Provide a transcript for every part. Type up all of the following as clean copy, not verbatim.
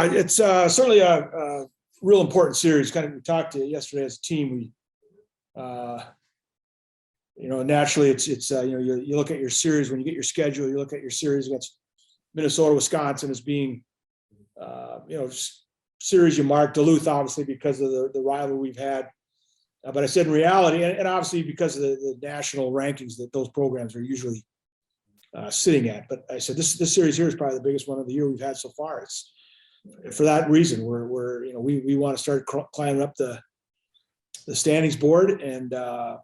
Yeah, it's certainly a real important series. Kind of, we talked to yesterday as a team. Naturally, it's you look at your series when you get your schedule. You look at your series against Minnesota, Wisconsin as being series you mark. Duluth, obviously, because of the rivalry we've had. But I said in reality, and obviously because of the national rankings that those programs are usually sitting at. But I said this series here is probably the biggest one of the year we've had so far. It's for that reason. We want to start climbing up the standings board, and they're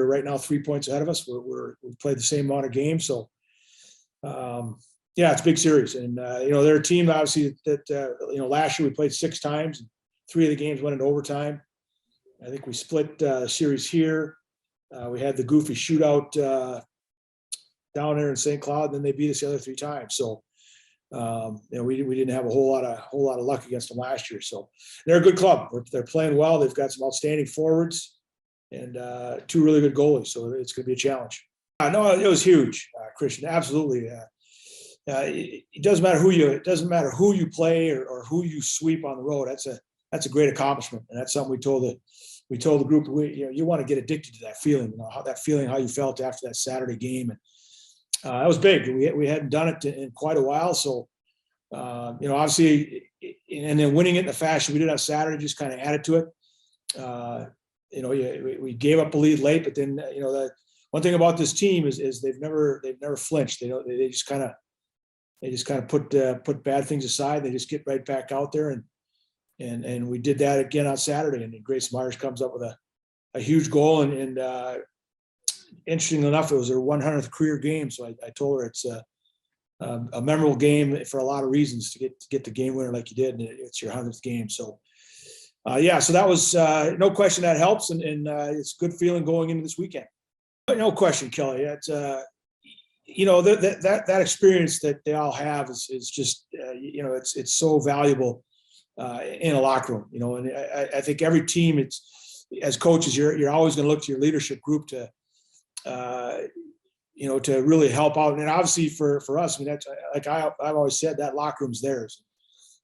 right now 3 points ahead of us. We've played the same amount of games, so it's a big series. And they're a team obviously that last year we played 6 times. 3 of the games went into overtime. I think we split the series here. We had the goofy shootout down there in St. Cloud, and then they beat us the other 3 times. So we didn't have a whole lot of luck against them last year. So they're a good club. They're playing well. They've got some outstanding forwards and 2 really good goalies. So it's going to be a challenge. No, it was huge, Christian. Absolutely. It doesn't matter who you play or who you sweep on the road. That's a great accomplishment, and that's something we told the group. You want to get addicted to that feeling. How you felt after that Saturday game, and that was big. We hadn't done it in quite a while, so obviously, and then winning it in the fashion we did on Saturday just kind of added to it. We gave up a lead late, but then the one thing about this team is they've never flinched. They just kind of put bad things aside. They just get right back out there, and we did that again on Saturday. And Grace Myers comes up with a huge goal, and interesting enough, it was her 100th career game. So I told her it's a memorable game for a lot of reasons to get the game winner like you did, and it's your 100th game. So so that was no question that helps, and it's a good feeling going into this weekend. But no question, Kelly. It's that experience that they all have is just it's so valuable in a locker room. And I think every team, as coaches, you're always going to look to your leadership group to really help out. And obviously for us, I mean, that's like I've always said, that locker room's theirs,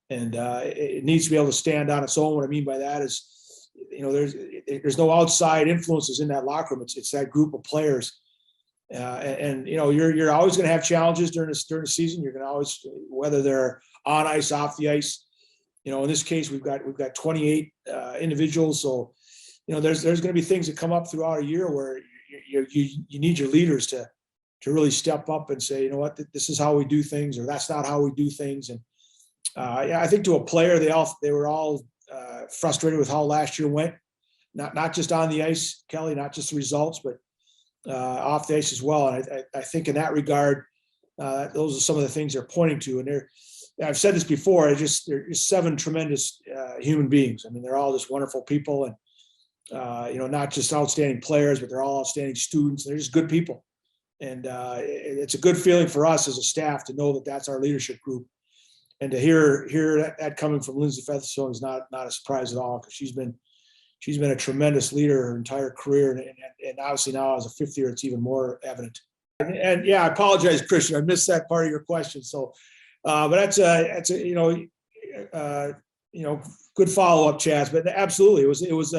and it needs to be able to stand on its own. What I mean by that is, there's no outside influences in that locker room. It's that group of players. You're always going to have challenges during the season. You're going to always, whether they're on ice, off the ice. In this case, we've got 28 individuals. So, there's going to be things that come up throughout a year where you need your leaders to really step up and say, this is how we do things, or that's not how we do things. And I think to a player, they were all frustrated with how last year went, not just on the ice, Kelly, not just the results, but off the ice as well. And I think in that regard, those are some of the things they're pointing to. And I've said this before, they're just 7 tremendous human beings. I mean, they're all just wonderful people, and not just outstanding players, but they're all outstanding students. They're just good people. And it's a good feeling for us as a staff to know that that's our leadership group. And to hear that coming from Lindsay Featherstone is not a surprise at all, because she's been a tremendous leader her entire career, and obviously now as a 5th year, it's even more evident. And I apologize, Christian, I missed that part of your question. So, but that's a good follow up, Chaz. But absolutely, it was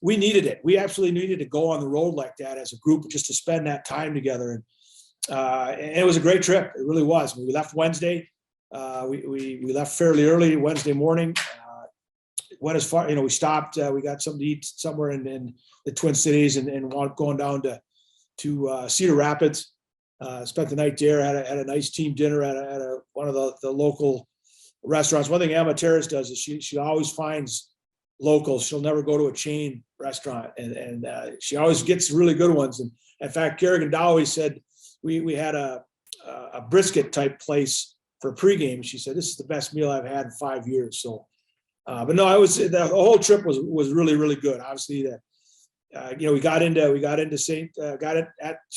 we needed it. We absolutely needed to go on the road like that as a group, just to spend that time together. And it was a great trip. It really was. When we left Wednesday, we left fairly early Wednesday morning. Went as far, we stopped. We got something to eat somewhere in the Twin Cities, and wound up going down to Cedar Rapids. Spent the night there. Had a nice team dinner at one of the local restaurants. One thing Emma Terrace does is she always finds locals. She'll never go to a chain restaurant, and she always gets really good ones. And in fact, Kerrigan Dowie said we had a brisket type place for pregame. She said, "This is the best meal I've had in 5 years." So. But no, the whole trip was really, really good. Obviously, we got into to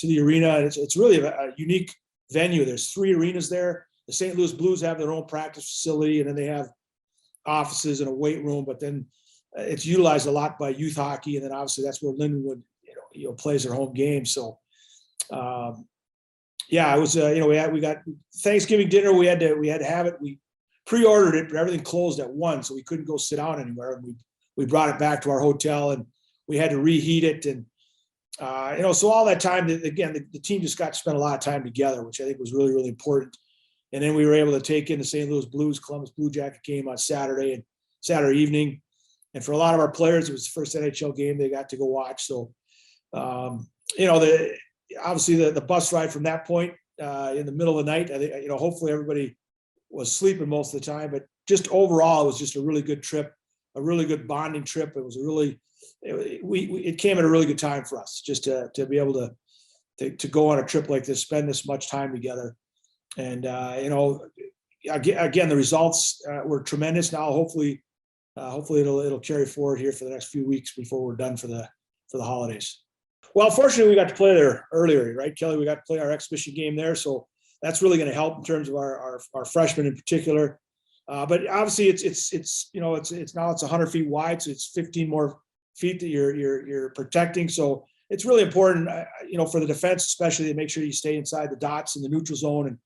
the arena. And it's really a unique venue. There's 3 arenas there. The St. Louis Blues have their own practice facility, and then they have offices and a weight room. But then it's utilized a lot by youth hockey, and then obviously that's where Lindenwood plays their home games. So Yeah, it was, we got Thanksgiving dinner. We had to have it. We pre-ordered it, but everything closed at 1, so we couldn't go sit down anywhere. And we brought it back to our hotel, and we had to reheat it. And, so all that time, again, the team just got to spend a lot of time together, which I think was really, really important. And then we were able to take in the St. Louis Blues Columbus Blue Jacket game on Saturday evening. And for a lot of our players, it was the first NHL game they got to go watch. So, obviously the bus ride from that point in the middle of the night, I think, hopefully everybody was sleeping most of the time, but just overall, it was just a really good trip, a really good bonding trip. It was it came at a really good time for us just to be able to go on a trip like this, spend this much time together. And, again, the results were tremendous. Now, hopefully it'll carry forward here for the next few weeks before we're done for the holidays. Well, fortunately, we got to play there earlier, right, Kelly? We got to play our exhibition game there, so that's really going to help in terms of our freshmen in particular. But obviously, it's now it's 100 feet wide, so it's 15 more feet that you're protecting. So it's really important, for the defense, especially, to make sure you stay inside the dots in the neutral zone. And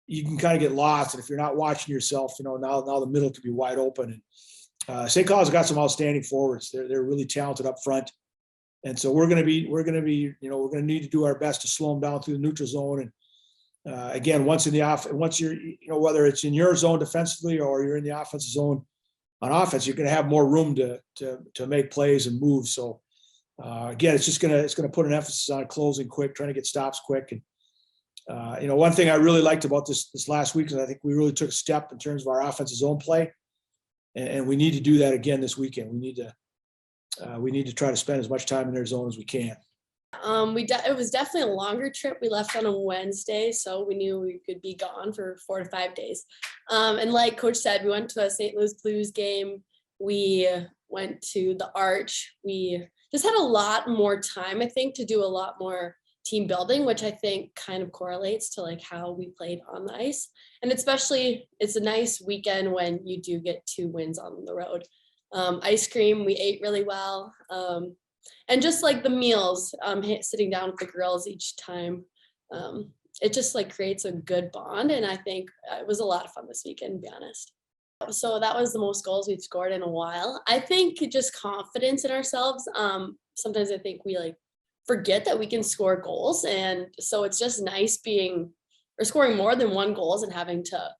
you can kind of get lost, and if you're not watching yourself, now the middle could be wide open. And St. Cloud's got some outstanding forwards. They're really talented up front, and so we're going to need to do our best to slow them down through the neutral zone. And again, once you're whether it's in your zone defensively or you're in the offensive zone on offense, you're going to have more room to make plays and move. So again, it's going to put an emphasis on closing quick, trying to get stops quick. And one thing I really liked about this last week is I think we really took a step in terms of our offensive zone play. And we need to do that again this weekend. We need to try to spend as much time in their zone as we can. It was definitely a longer trip. We left on a Wednesday, so we knew we could be gone for 4 to 5 days. And like Coach said, we went to a St. Louis Blues game. We went to the Arch. We just had a lot more time, I think, to do a lot more team building, which I think kind of correlates to like how we played on the ice. And especially it's a nice weekend when you do get 2 wins on the road. Ice cream, we ate really well. And just like the meals, sitting down with the girls each time, it just like creates a good bond. And I think it was a lot of fun this weekend, to be honest. So that was the most goals we've scored in a while. I think just confidence in ourselves. Sometimes I think we like forget that we can score goals. And so it's just nice scoring more than 1 goals and having to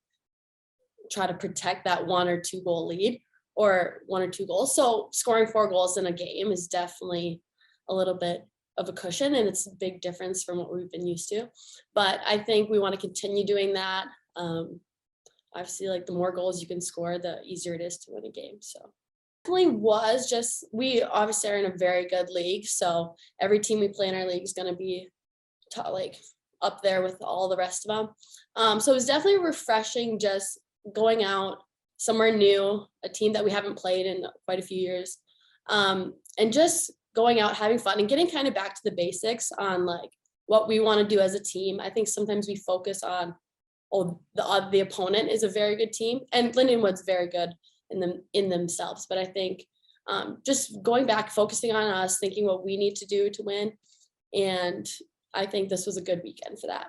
try to protect that 1 or 2 goal lead or 1 or 2 goals. So scoring 4 goals in a game is definitely a little bit of a cushion, and it's a big difference from what we've been used to. But I think we want to continue doing that. Obviously, like the more goals you can score, the easier it is to win a game. So we obviously are in a very good league. So every team we play in our league is going to be up there with all the rest of them. So it was definitely refreshing just going out somewhere new, a team that we haven't played in quite a few years, and just going out, having fun and getting kind of back to the basics on like what we want to do as a team. I think sometimes we focus on, the opponent is a very good team, and Lindenwood's very good in themselves. But I think just going back, focusing on us, thinking what we need to do to win. And I think this was a good weekend for that.